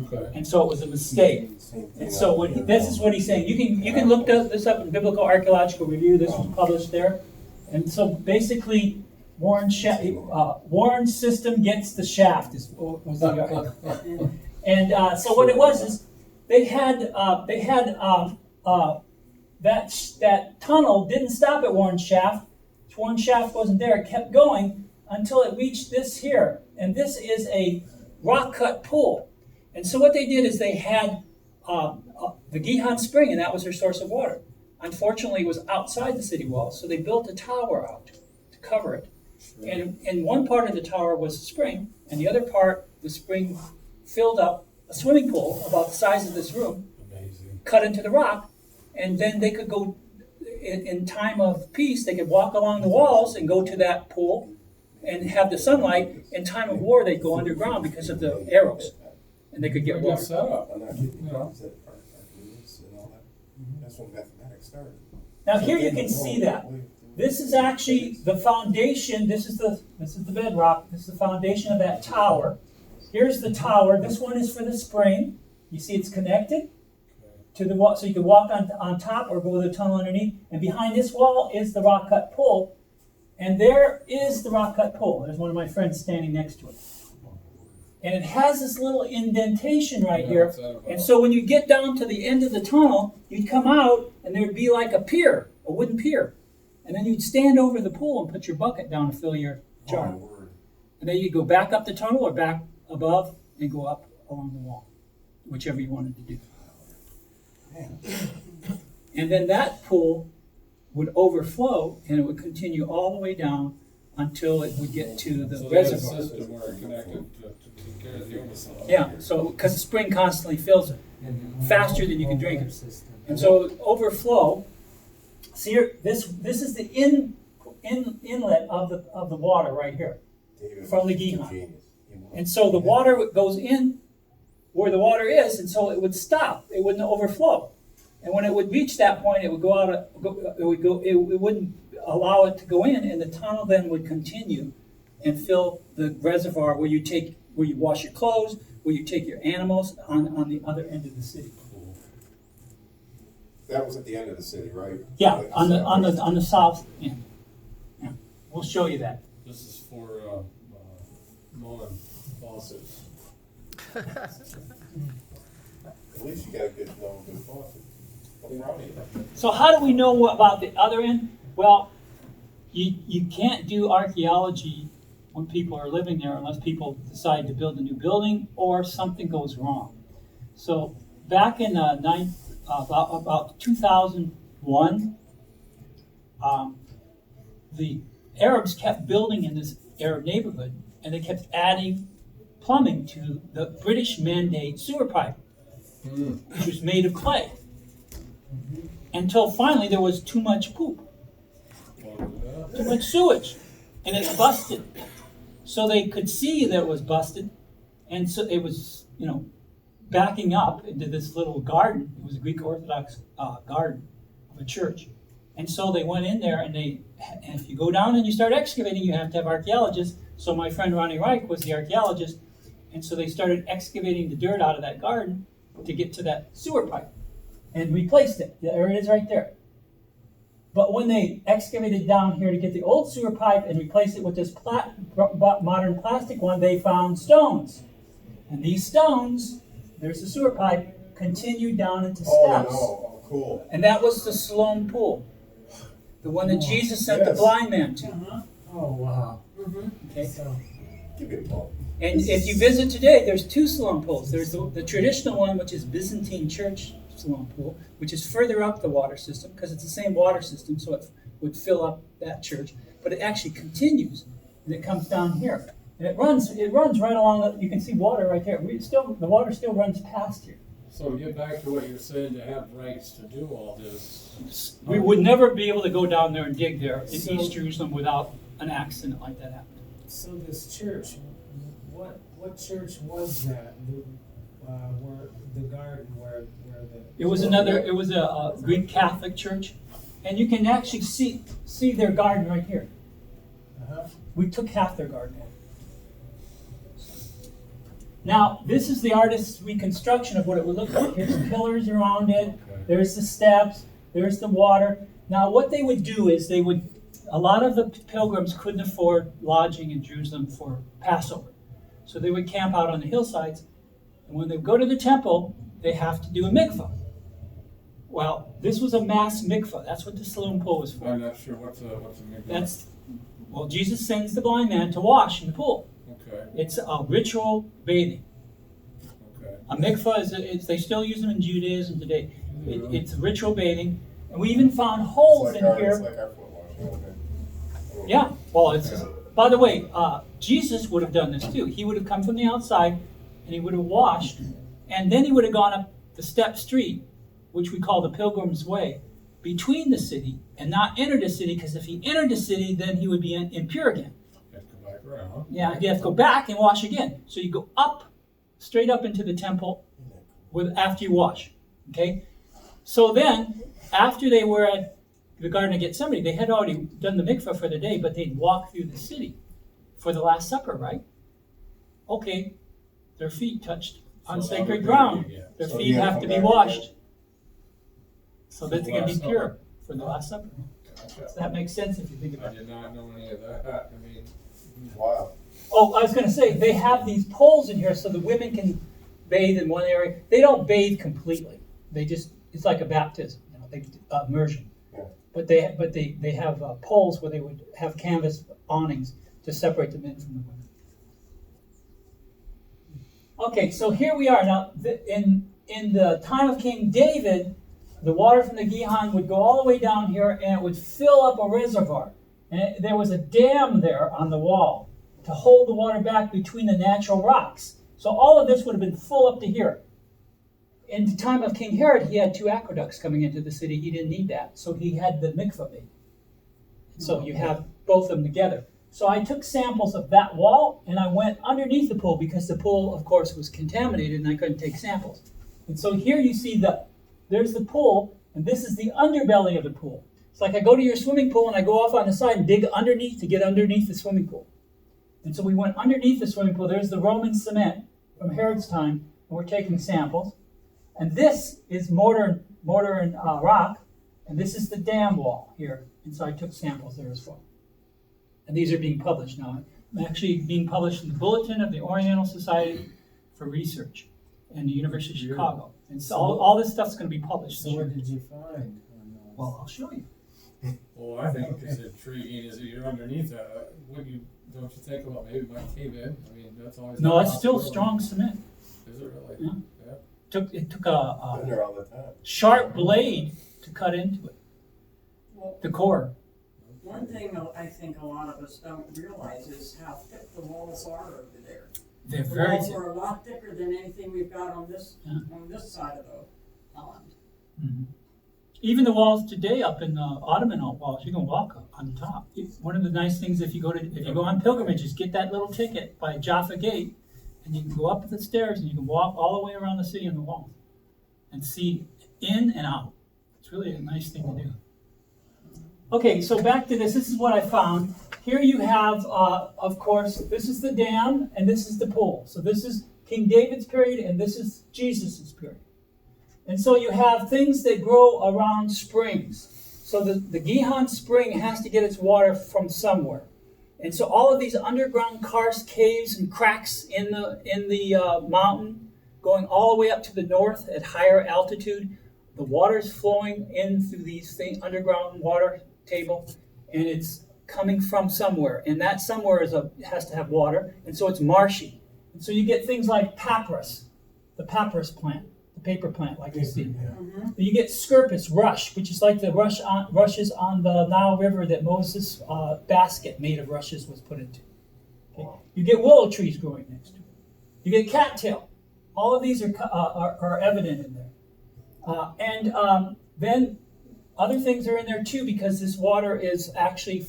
Okay. And so it was a mistake. And so this is what he's saying. You can look this up in Biblical Archaeological Review. This was published there. And so basically, Warren's system gets the shaft. And so what it was is they had that tunnel didn't stop at Warren's shaft. Warren's shaft wasn't there. It kept going until it reached this here. And this is a rock cut pool. And so what they did is they had the Gihon Spring, and that was their source of water. Unfortunately, it was outside the city walls, so they built a tower out to cover it. And one part of the tower was a spring, and the other part, the spring filled up a swimming pool about the size of this room, cut into the rock, and then they could go, in time of peace, they could walk along the walls and go to that pool and have the sunlight. In time of war, they'd go underground because of the arrows, and they could get water. Set up. That's when mathematics started. Now here you can see that. This is actually the foundation. This is the bedrock. This is the foundation of that tower. Here's the tower. This one is for the spring. You see it's connected to the wall, so you can walk on top or go the tunnel underneath. And behind this wall is the rock cut pool. And there is the rock cut pool. There's one of my friends standing next to it. And it has this little indentation right here. And so when you get down to the end of the tunnel, you'd come out and there would be like a pier, a wooden pier. And then you'd stand over the pool and put your bucket down to fill your jar. And then you'd go back up the tunnel or back above and go up along the wall, whichever you wanted to do. And then that pool would overflow and it would continue all the way down until it would get to the reservoir. Yeah, so because the spring constantly fills it faster than you can drink it. And so overflow. See here, this is the inlet of the water right here from the Gihon. And so the water goes in where the water is, and so it would stop. It wouldn't overflow. And when it would reach that point, it would go out. It wouldn't allow it to go in, and the tunnel then would continue and fill the reservoir where you wash your clothes, where you take your animals on the other end of the city. That was at the end of the city, right? Yeah, Like on the south end. Yeah, we'll show you that. This is for mowing faucets. At least you got a good faucet. So how do we know about the other end? Well, you can't do archaeology when people are living there unless people decide to build a new building or something goes wrong. So back in about 2001, the Arabs kept building in this Arab neighborhood, and they kept adding plumbing to the British mandate sewer pipe, which was made of clay. Until finally there was too much poop, too much sewage, and it busted. So they could see that it was busted, and so it was, backing up into this little garden. It was a Greek Orthodox garden of a church. And so they went in there, and if you go down and you start excavating, you have to have archaeologists. So my friend Ronnie Reich was the archaeologist, and so they started excavating the dirt out of that garden to get to that sewer pipe. And replaced it. There it is right there. But when they excavated down here to get the old sewer pipe and replace it with this modern plastic one, they found stones. And these stones, there's the sewer pipe, continued down into steps. Oh, cool. And that was the Siloam pool. The one that Jesus sent the blind man to. Oh, wow. Okay. Give me a ball. And if you visit today, there's two Siloam pools. There's the traditional one, which is Byzantine Church Siloam pool, which is further up the water system because it's the same water system, so it would fill up that church. But it actually continues, and it comes down here, and it runs right along. You can see water right there. The water still runs past here. So get back to what you're saying, to have rights to do all this. We would never be able to go down there and dig there in East Jerusalem without an accident like that happening. So this church, what church was that? Where the garden where the It was a Greek Catholic church, and you can actually see their garden right here. We took half their garden. Now, this is the artist's reconstruction of what it would look like. Here's pillars around it, there's the steps, there's the water. Now, what they would do is a lot of the pilgrims couldn't afford lodging in Jerusalem for Passover. So they would camp out on the hillsides, and when they go to the temple, they have to do a mikvah. Well, this was a mass mikvah. That's what the Siloam pool was for. I'm not sure what's a mikvah. Well, Jesus sends the blind man to wash in the pool. Okay, It's a ritual bathing. okay. A mikvah they still use them in Judaism today. It's ritual bathing, and we even found holes in It's here. like our foot washing. Okay. Yeah. Well, by the way, Jesus would have done this too. He would have come from the outside, and he would have washed, and then he would have gone up the step street, which we call the Pilgrim's Way, between the city, and not entered the city, because if he entered the city, then he would be impure again. You have to go back around. Yeah, you have to go back and wash again. So you go up, straight up into the temple after you wash. Okay? So then, after they were at the Garden of Gethsemane, they had already done the mikvah for the day, but they'd walk through the city for the Last Supper, right? Okay, their feet touched on So that sacred would be- ground. yeah. Their So feet you have have to to be go back washed. So that For they the can be Last pure Supper. for the Last Supper. Gotcha. So that makes sense if you think I about it. did not know any of that. I mean, Wow. Oh, I was going to say, they have these poles in here so the women can bathe in one area. They don't bathe completely. It's like a baptism, immersion. Yeah. But they have poles where they would have canvas awnings to separate the men from the women. Okay, so here we are. Now, in the time of King David, the water from the Gihon would go all the way down here and it would fill up a reservoir. And there was a dam there on the wall to hold the water back between the natural rocks. So all of this would have been full up to here. In the time of King Herod, he had 2 aqueducts coming into the city. He didn't need that. So he had the mikvah made. So you have both of them together. So I took samples of that wall and I went underneath the pool because the pool, of course, was contaminated and I couldn't take samples. And so here you see there's the pool, and this is the underbelly of the pool. It's like I go to your swimming pool and I go off on the side and dig underneath to get underneath the swimming pool. And so we went underneath the swimming pool. There's the Roman cement from Herod's time, and we're taking samples. And this is mortar and rock, and this is the dam wall here. And so I took samples there as well. And these are being published now. I'm actually being published in the Bulletin of the Oriental Society for Research and the University of Chicago. And so all this stuff's going to be published. So what did you find? Well, I'll show you. well, I think it's intriguing is that you're underneath that. Don't you think about maybe it might cave in? I mean, that's always. No, a it's still possibility. strong cement. Is it really? Yeah. Yeah. It took Been a there all the time. sharp blade to cut into it, Well, the core. one thing I think a lot of us don't realize is how thick the walls are over there. They're The very walls thick. are a lot thicker than anything we've got on this Yeah. side of the pond. Mhm. Even the walls today up in the Ottoman walls, you can walk up on the top. One of the nice things if you go on pilgrimages, get that little ticket by Jaffa Gate, and you can go up the stairs and you can walk all the way around the city on the walls and see in and out. It's really a nice thing to do. Okay, so back to this. This is what I found. Here you have, of course, this is the dam and this is the pool. So this is King David's period and this is Jesus's period. And so you have things that grow around springs. So the Gihon spring has to get its water from somewhere. And so all of these underground karst caves and cracks in the mountain, going all the way up to the north at higher altitude, the water's flowing in through these underground water table, and it's coming from somewhere. And that somewhere has to have water, and so it's marshy. And so you get things like papyrus, the papyrus plant, the paper plant like you see. Yeah. You get scirpus rush, which is like the rushes on the Nile River that Moses' basket made of rushes was put into. Okay? You get willow trees growing next to it. You get cattail. All of these are evident in there. Then other things are in there too because this water is actually,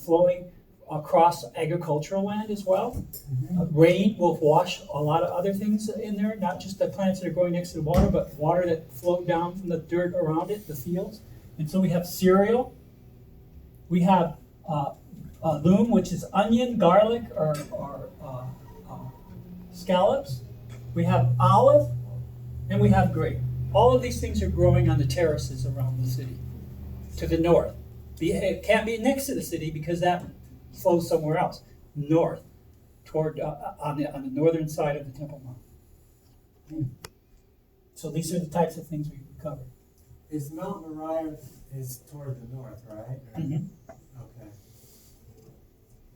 flowing across agricultural land as well. Rain will wash a lot of other things in there, not just the plants that are growing next to the water, but water that flowed down from the dirt around it, the fields. And so we have cereal. We have loom, which is onion, garlic, or scallops, we have olive, and we have grape. All of these things are growing on the terraces around the city to the north. It can't be next to the city because that flows somewhere else, north, toward on the northern side of the Temple Mount. So these are the types of things we covered. Is Mount Moriah is toward the north, right? Mhm. Okay.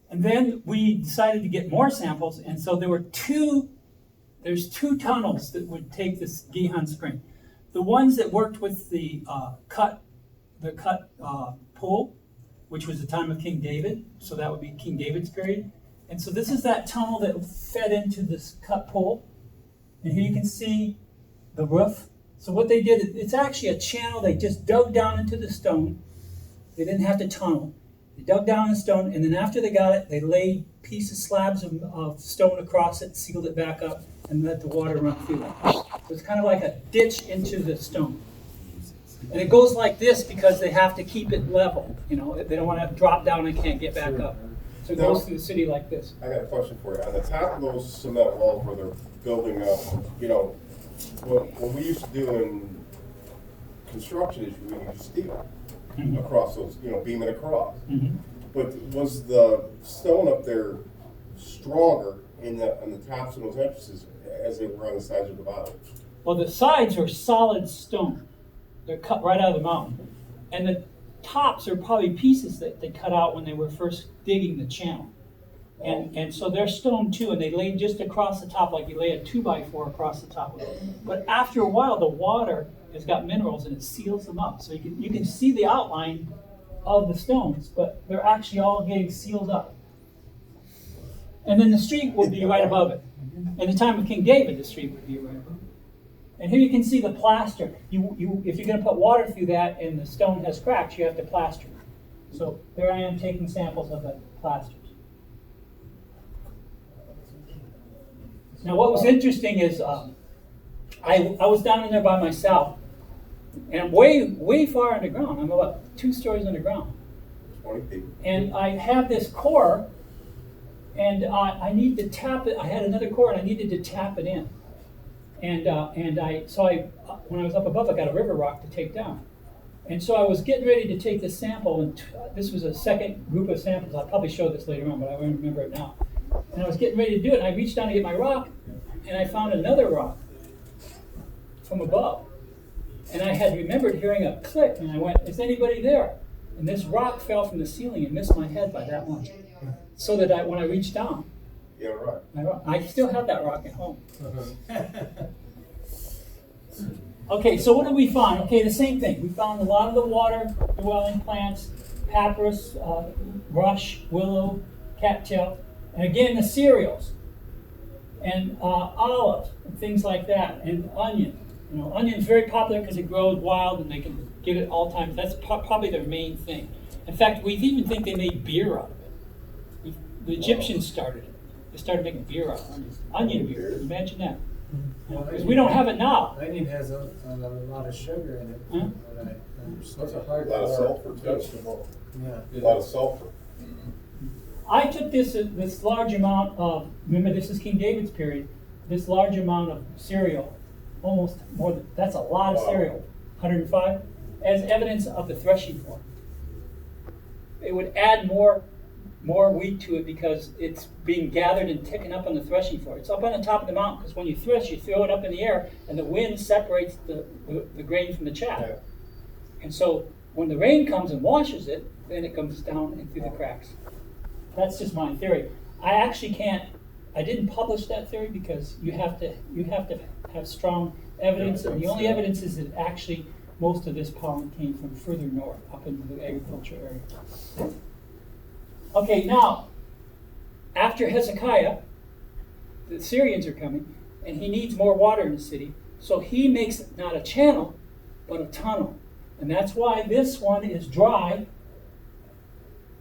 And then we decided to get more samples, and so there's two tunnels that would take this Gihon Spring. The ones that worked with the cut pool, which was the time of King David, so that would be King David's period. And so this is that tunnel that fed into this cut pool. And here you can see the roof. So what they did, it's actually a channel. They just dug down into the stone. They didn't have to tunnel. They dug down in the stone, and then after they got it, they laid slabs of stone across it, sealed it back up, and let the water run through it. So it's kind of like a ditch into the stone. And it goes like this because they have to keep it level. You know, they don't want to drop down and can't get back up. So it goes through the city like this. I got a question for you. On the top of those cement walls where they're building up, you know, what we used to do in construction is we used steel across those, you know, beam it across. Mm-hmm. But was the stone up there stronger on the tops of those entrances as they were on the sides of the bottom? Well, the sides are solid stone. They're cut right out of the mountain. And the tops are probably pieces that they cut out when they were first digging the channel. And so they're stone too, and they lay just across the top like you lay a 2x4 across the top of it. But after a while, the water has got minerals and it seals them up. So you can see the outline of the stones, but they're actually all getting sealed up. And then the street would be right above it. In the time of King David, the street would be right above it. And here you can see the plaster. If you're going to put water through that and the stone has cracks, you have to plaster it. So there I am taking samples of the plasters. Now what was interesting is I was down in there by myself, and I'm way far underground. I'm about 2 stories underground. 20 feet. And I have this core, and I need to tap it. I had another core, and I needed to tap it in. And when I was up above, I got a river rock to take down. And so I was getting ready to take this sample, and this was a second group of samples. I'll probably show this later on, but I won't remember it now. And I was getting ready to do it, and I reached down to get my rock, and I found another rock from above. And I had remembered hearing a click, and I went, "Is anybody there?" And this rock fell from the ceiling and missed my head by that much. So that when I reached down, Yeah, right. I still have that rock at home. Okay, so what did we find? Okay, the same thing. We found a lot of the water-dwelling plants, papyrus, rush, willow, cattail, and again the cereals, and olive, and things like that, and onion. You know, onion's very popular because it grows wild and they can get it all times. That's probably their main thing. In fact, we even think they made beer out of it. The Egyptians started it. They started making beer out of onions. Onion beer, imagine that. Because we don't have it now. Onion has a lot of sugar in it. Huh? What I understand. That's a high A lot of sulfur, too. vegetable. Yeah. A lot of sulfur. I took this large amount of, remember this is King David's period, this large amount of cereal, almost more than, that's a lot of cereal, 105, as evidence of the threshing floor. It would add more wheat to it because it's being gathered and taken up on the threshing floor. It's up on the top of the mountain because when you thresh, you throw it up in the air and the wind separates the grain from the chaff. Yeah. And so when the rain comes and washes it, then it comes down and through the cracks. That's just my theory. I didn't publish that theory because you have to have strong evidence, and the only evidence is that actually most of this pollen came from further north, up into the agriculture area. Okay, now, after Hezekiah, the Syrians are coming, and he needs more water in the city, so he makes not a channel, but a tunnel. And that's why this one is dry,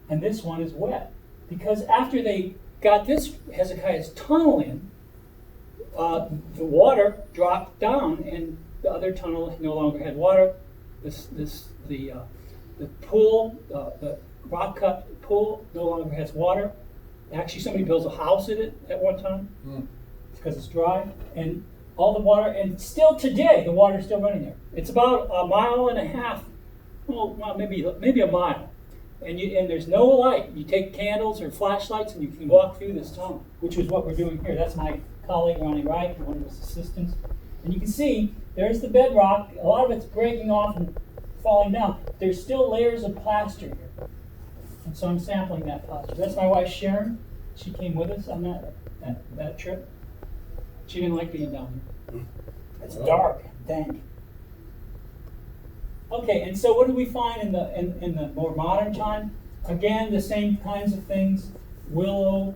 and this one is wet. Because after they got this Hezekiah's tunnel in, the water dropped down, and the other tunnel no longer had water. The pool, the rock cut pool, no longer has water. Actually, somebody builds a house in it at one time. because it's dry, and all the water, and still today, the water is still running there. It's about 1.5 miles, well, maybe a mile. And there's no light. You take candles or flashlights and you can walk through this tunnel, which is what we're doing here. That's my colleague Ronnie Wright and one of his assistants. And you can see there's the bedrock. A lot of it's breaking off and falling down. There's still layers of plaster here. And so I'm sampling that plaster. That's my wife Sharon. She came with us on that trip. She didn't like being down here. It's dark, dank. Okay, and so what do we find in the more modern time? Again, the same kinds of things: willow,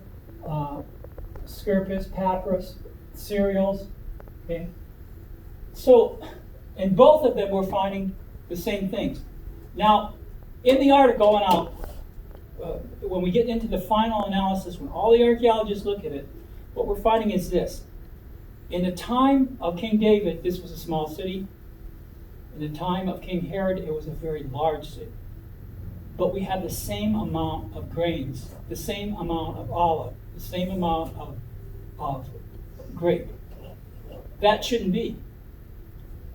scirpus, papyrus, cereals. Okay, so in both of them, we're finding the same things. Now, in the article, and when we get into the final analysis, when all the archaeologists look at it, what we're finding is this: in the time of King David, this was a small city. In the time of King Herod, it was a very large city. But we have the same amount of grains, the same amount of olive, the same amount of grape. That shouldn't be.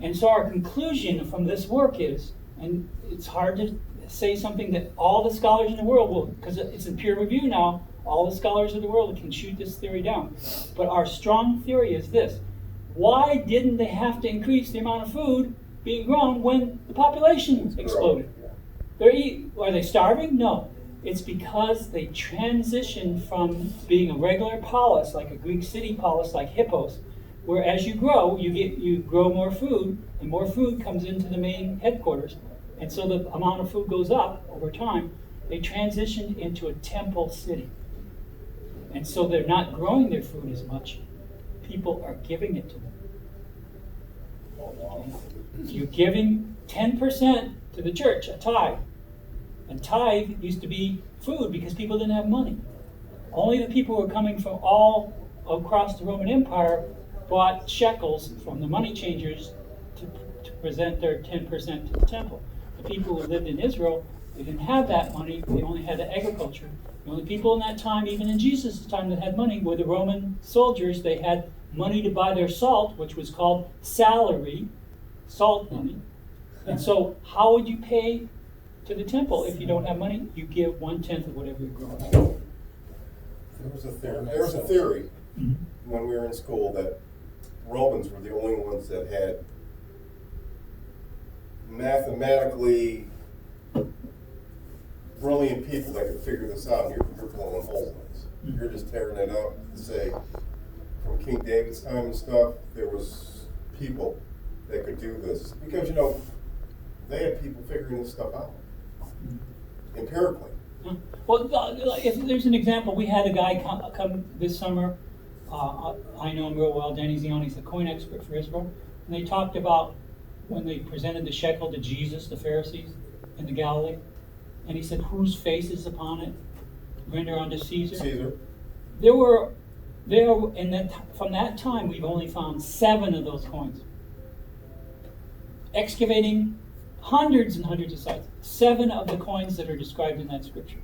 And so our conclusion from this work is, and it's hard to say something that all the scholars in the world will, because it's in peer review now, all the scholars of the world can shoot this theory down. But our strong theory is this: why didn't they have to increase the amount of food being grown when the population exploded? Are they starving? No. It's because they transitioned from being a regular polis, like a Greek city polis, like Hippos, where as you grow, you grow more food, and more food comes into the main headquarters, and so the amount of food goes up over time. They transitioned into a temple city, and so they're not growing their food as much. People are giving it to them. You're giving 10% to the church, a tithe. And tithe used to be food because people didn't have money. Only the people who were coming from all across the Roman Empire bought shekels from the money changers to present their 10% to the temple. The people who lived in Israel, they didn't have that money. They only had the agriculture. The only people in that time, even in Jesus' time, that had money were the Roman soldiers. They had money to buy their salt, which was called salary, salt money. And so how would you pay to the temple if you don't have money? You give 1/10 of whatever you're growing. There was a theory when we were in school that Romans were the only ones that had mathematically brilliant people that could figure this out. You're blowing holes in this. You're just tearing it up to say, from King David's time and stuff, there was people that could do this. Because, they had people figuring this stuff out empirically. Well, if there's an example, we had a guy come this summer. I know him real well. Danny Zion, he's a coin expert for Israel. And they talked about when they presented the shekel to Jesus, the Pharisees, in the Galilee. And he said, whose face is upon it? Render unto Caesar. Caesar. From that time, we've only found 7 of those coins. Excavating hundreds and hundreds of sites. 7 of the coins that are described in that scripture.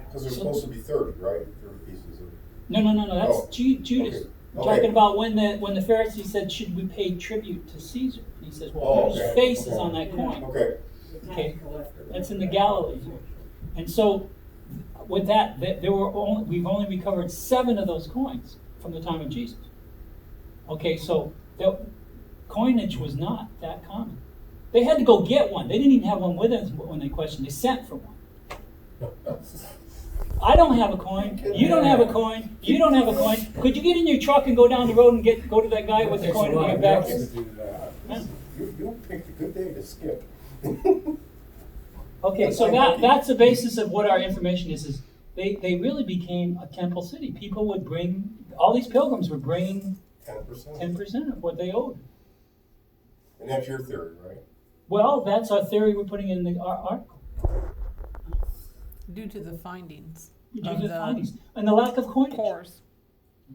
Because there's supposed to be 30, right? 30 pieces of... No. That's Judas. Okay. Talking about when the Pharisees said, should we pay tribute to Caesar? And he says, well, whose face is on that coin? Okay. That's in the Galilee. And so, with that, we've only recovered 7 of those coins from the time of Jesus. Okay, so the coinage was not that common. They had to go get one. They didn't even have one with them when they questioned. They sent for one. I don't have a coin. You don't have a coin. You don't have a coin. Could you get in your truck and go down the road and go to that guy with the coin and bring it back here? You picked a good day to skip. Okay, so that's the basis of what our information is they really became a temple city. People would bring, all these pilgrims were bringing 10% of what they owed. And that's your theory, right? Well, that's our theory we're putting in our article. Due to the findings. Due to the findings. And the lack of coinage. Course. Do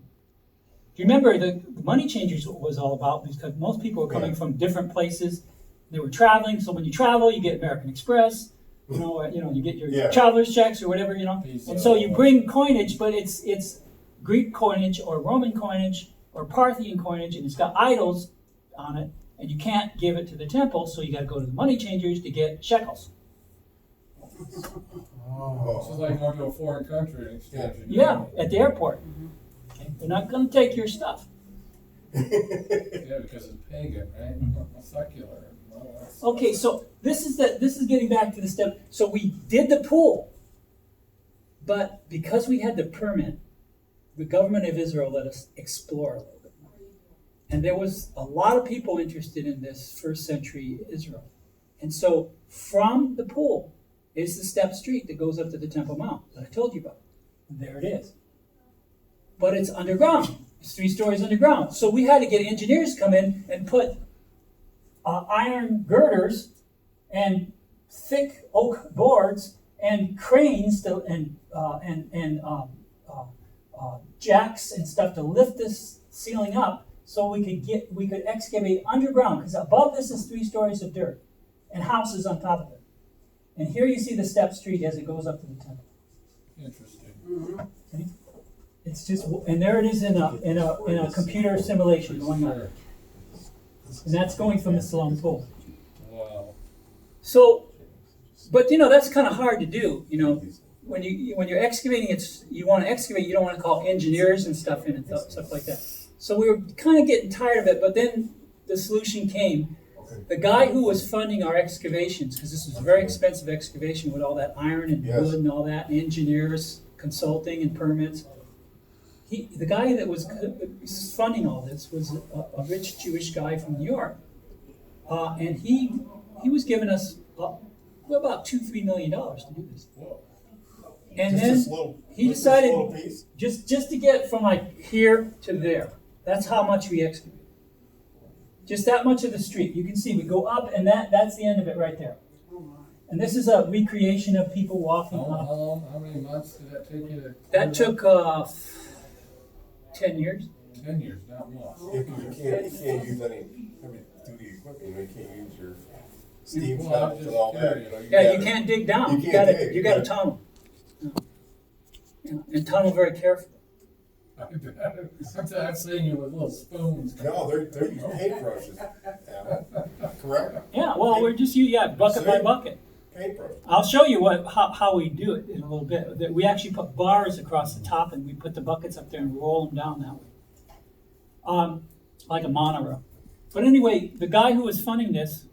you remember the money changers was all about? Because most people were coming from different places. They were traveling, so when you travel, you get American Express. You get your traveler's checks or whatever, And so you bring coinage, but it's Greek coinage or Roman coinage, or Parthian coinage, and it's got idols on it, and you can't give it to the temple, so you got to go to the money changers to get shekels. Oh. It's like going to a foreign country and exchanging. Yeah, at the airport. Okay? They're not going to take your stuff. Yeah, because it's pagan, right? Secular. Well, that's- Okay, so this is getting back to the step. So we did the pool, but because we had the permit, the government of Israel let us explore a little bit more. And there was a lot of people interested in this first century Israel. And so from the pool is the step street that goes up to the Temple Mount that I told you about. And there it is. But it's underground. It's 3 stories underground. So we had to get engineers to come in and put iron girders and thick oak boards and cranes and jacks and stuff to lift this ceiling up so we could excavate underground, because above this is 3 stories of dirt and houses on top of it. And here you see the step street as it goes up to the temple. Interesting. Okay? It's just, and there it is in a computer simulation going on. Sure. And that's going from the Siloam pool. Wow. So, but that's kind of hard to do. When you're excavating, you want to excavate. You don't want to call engineers and stuff in and stuff like that. So we were kind of getting tired of it. But then the solution came. The guy who was funding our excavations, because this was a very expensive excavation with all that iron and wood and all that, and engineers, consulting and permits. The guy that was funding all this was a rich Jewish guy from New York, and he was giving us about $2-3 million to do this. And Just then this little- he just this decided little piece? just to get from like here to there. That's how much we excavated. Just that much of the street. You can see we go up, and that's the end of it right there. And this is a recreation of people walking How up. long, how many months did that take you to? That took 10 years. 10 years, not more. Yeah, 'cause you can't use any heavy duty equipment, you can't use your steam Well, stuff I'm and all that, just Yeah, you gotta- can't dig down. You You can't gotta dig, you gotta yeah. tunnel. And tunnel very carefully. I'm seeing you with little spoons. No, they're using paintbrushes, Alan. Correct? Yeah, well, we're just bucket by bucket. Paintbrush. I'll show you how we do it in a little bit. That we actually put bars across the top, and we put the buckets up there and roll them down that way, like a monorail. But anyway, the guy who was funding this,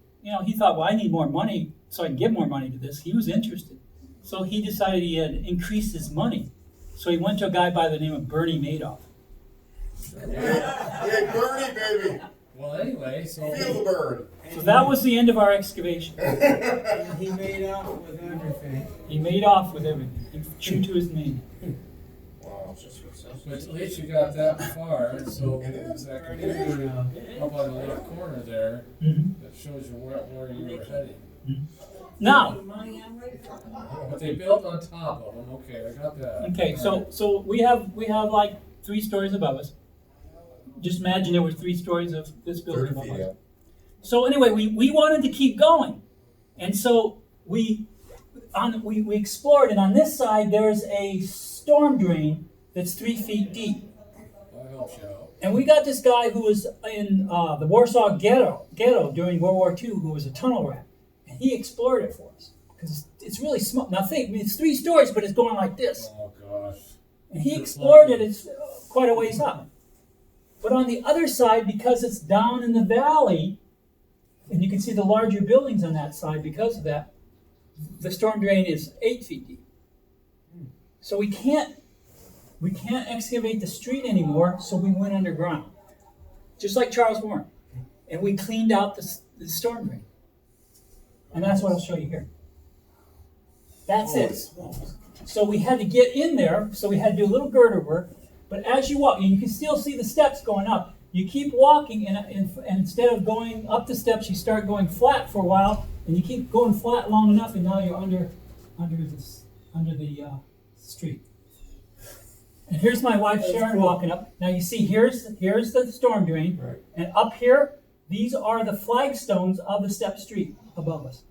he thought, well, I need more money, so I can give more money to this. He was interested, so he decided he had increased his money. So he went to a guy by the name of Bernie Madoff. Yeah, Bernie, baby. Well, anyway, so Feel the burn. So that was the end of our excavation. And he made off with everything. He made off with everything. He was true to his name. Wow. but at least you got that far. So It is. that It is. computer up on the left corner there Mm-hmm. that shows you where you were heading. Now, Money I'm waiting for. But they built on top of them. Okay, I got that. okay, so we have like 3 stories above us. Just imagine there were 3 stories of this building 30 above feet, us. yeah. So anyway, we wanted to keep going, and so we explored, and on this side there's a storm drain that's 3 feet deep. That helps you out. And we got this guy who was in the Warsaw ghetto during World War II, who was a tunnel rat, and he explored it for us because it's really small. Now think, it's 3 stories, but it's going like this, Oh gosh. and he explored it. It's quite a ways up. But on the other side, because it's down in the valley, and you can see the larger buildings on that side because of that, the storm drain is 8 feet deep. So we can't excavate the street anymore, so we went underground. Just like Charles Warren. And we cleaned out the storm drain. And that's what I'll show you here. That's Holy it. smokes. So we had to get in there, so we had to do a little girder work. But as you walk, and you can still see the steps going up, you keep walking, and instead of going up the steps, you start going flat for a while, and you keep going flat long enough, and now you're under the street. And here's my wife Sharon walking up. Now you see, here's the storm drain, Right. and up here, these are the flagstones of the step street above us,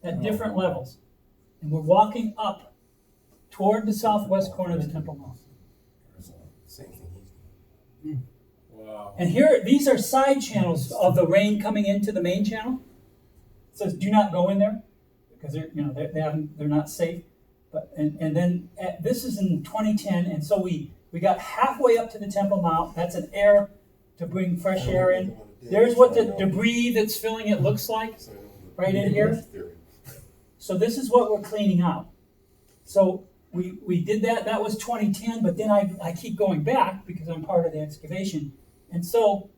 at different levels, and we're walking up toward the southwest corner of the Temple Mount. Same thing he's doing. Wow. And here, these are side channels of the rain coming into the main channel. It says, do not go in there, because they're not safe. But and then this is in 2010, and so we got halfway up to the Temple Mount. That's an air to bring fresh air in. There's what the debris that's filling it looks like right in here. So this is what we're cleaning out. So we did that. That was 2010, but then I keep going back because I'm part of the excavation. And so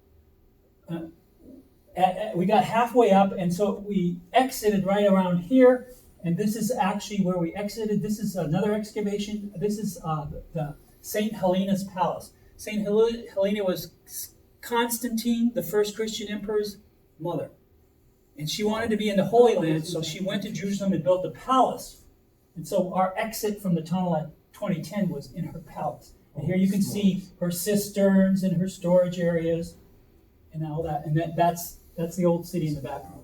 we got halfway up, and so we exited right around here. And this is actually where we exited. This is another excavation. This is the St. Helena's Palace. St. Helena was Constantine, the first Christian emperor's mother. And she wanted to be in the Holy Land, so she went to Jerusalem and built a palace. And so our exit from the tunnel at 2010 was in her palace. And here you can see her cisterns and her storage areas and all that. And that's the old city in the background.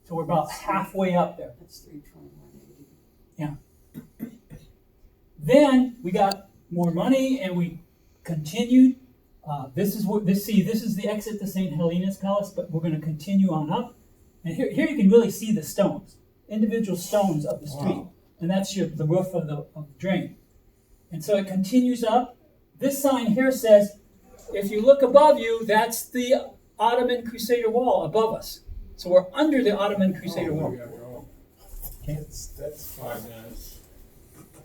So we're about halfway up there. That's 321.80. Yeah. Then we got more money and we continued. This is the exit to St. Helena's Palace, but we're going to continue on up. And here you can really see the stones, individual stones of the street. Wow. And that's the roof of the drain. And so it continues up. This sign here says, if you look above you, that's the Ottoman Crusader wall above us. So we're under the Ottoman Crusader wall. Okay. That's 5 minutes.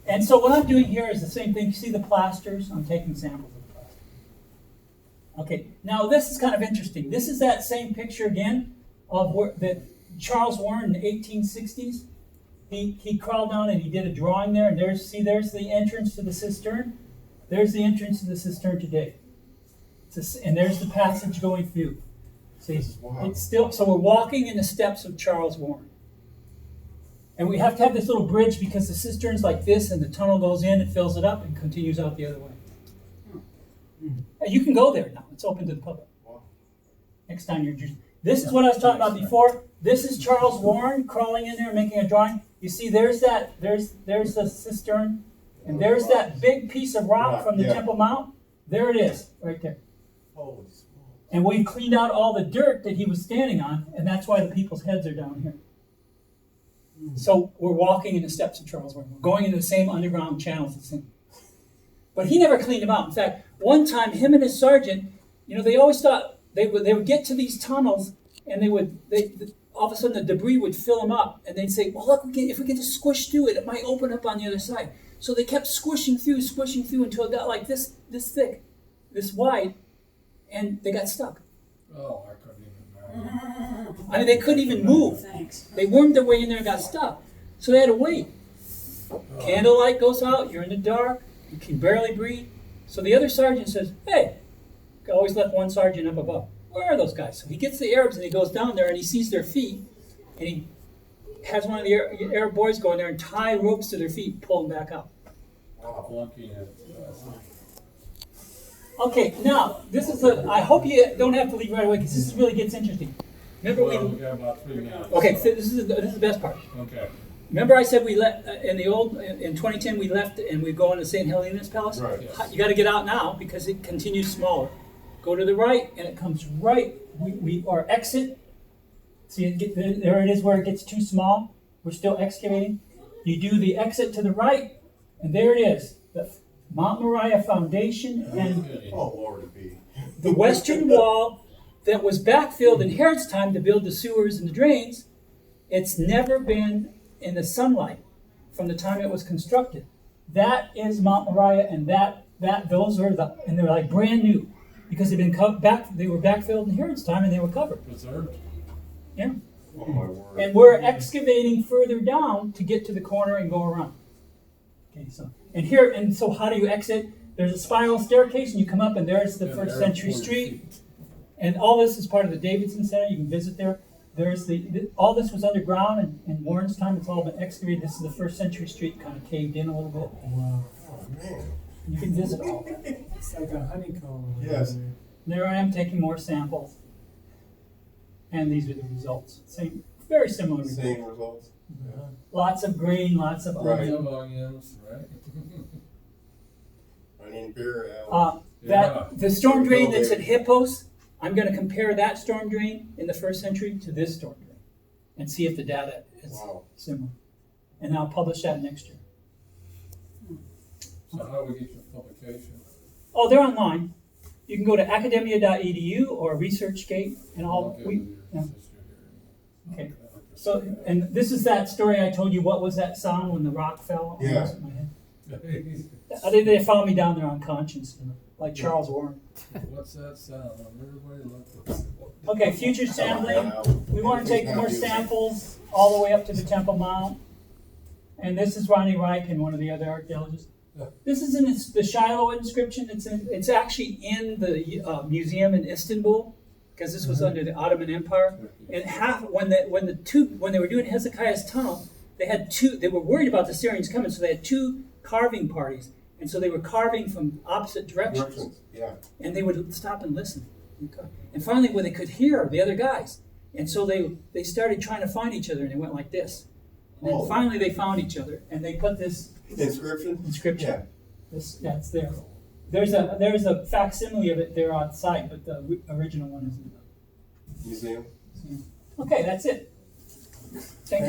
And so what I'm doing here is the same thing. You see the plasters? I'm taking samples of the plaster. Okay, now this is kind of interesting. This is that same picture again of that Charles Warren in the 1860s. He crawled down and he did a drawing there, and there's the entrance to the cistern. There's the entrance to the cistern today. And there's the passage going through. See, it's still, so we're walking in the steps of Charles Warren. And we have to have this little bridge because the cistern's like this, and the tunnel goes in, it fills it up, and continues out the other way. And you can go there now. It's open to the public. Next time you're just... This is what I was talking about before. This is Charles Warren crawling in there, making a drawing. You see, there's the cistern, and there's that big piece of rock from the Temple Mount. There it is, right there. Holy smokes. And we cleaned out all the dirt that he was standing on, and that's why the people's heads are down here. So we're walking in the steps of Charles Warren. We're going into the same underground channels as him. But he never cleaned them out. In fact, one time, him and his sergeant, they always thought they would get to these tunnels, and all of a sudden the debris would fill them up, and they'd say, well, look, if we can just squish through it, it might open up on the other side. So they kept squishing through until it got like this thick, this wide, and they got stuck. Oh, I couldn't even imagine. I mean, they couldn't even move. Thanks. They wormed their way in there and got stuck. So they had to wait. Candlelight goes out, you're in the dark, you can barely breathe. So the other sergeant says, hey, I always left one sergeant up above. Where are those guys? So he gets the Arabs and he goes down there and he sees their feet, and he has one of the Arab boys go in there and tie ropes to their feet and pull them back out. Flunking it. Okay, now, I hope you don't have to leave right away because this really gets interesting. Remember Well, we got about 3 minutes. Okay, so this is the best part. Okay. Remember I said we left in 2010 we left and we go into St. Helena's Palace? Right. Yes. You got to get out now because it continues smaller. Go to the right and it comes right. Our exit. See, there it is where it gets too small. We're still excavating. You do the exit to the right, and there it is. The Mount Moriah Foundation and Oh, Lord, it be. the western wall that was backfilled in Herod's time to build the sewers and the drains. It's never been in the sunlight from the time it was constructed. That is Mount Moriah, and those are and they're like brand new because they were backfilled in Herod's time and they were covered. Preserved. Yeah. Oh, my word. And we're excavating further down to get to the corner and go around. Okay, so how do you exit? There's a spiral staircase and you come up and there's the first century street. And all this is part of the Davidson Center. You can visit there. There's all this was underground, and in Warren's time, it's all been excavated. This is the first century street, kind of caved in a little bit. Wow. Oh, man. You can visit all that. It's like a honeycomb. Yes. There. There I am taking more samples, and these are the results. Very similar results. Same results. Uh-huh. Lots of green, lots of Right. onion. Some onions, right? Onion beer, Yeah. the storm drain that's at Hippos, I'm gonna compare that storm drain in the 1st century to this storm drain and see if the data is Wow. similar. And I'll publish that next year. So how do we get your publication? Oh, they're online. You can go to academia.edu or ResearchGate and all. Okay, We, with your yeah. sister here. Okay. So, and this is that story I told you. What was that sound when the rock fell? on Yeah. my head? Okay. They found me down there unconscious, like Charles Warren. What's that sound? Everybody look at this. Okay, future sampling. We want to take more samples all the way up to the Temple Mount. And this is Ronnie Reich and one of the other archaeologists. This is in the Shiloh inscription. It's actually in the museum in Istanbul because this was under the Ottoman Empire. And when they were doing Hezekiah's tunnel, they were worried about the Syrians coming, so they had 2 carving parties. And so they were carving from opposite directions. Yeah. And they would stop and listen. And finally, when they could hear the other guys, and so they started trying to find each other, and they went like this. And then finally, they found each other, and they put this Inscription? inscription. Yeah. That's there. There's a facsimile of it there on site, but the original one isn't. Museum? Okay, that's it. Thank you.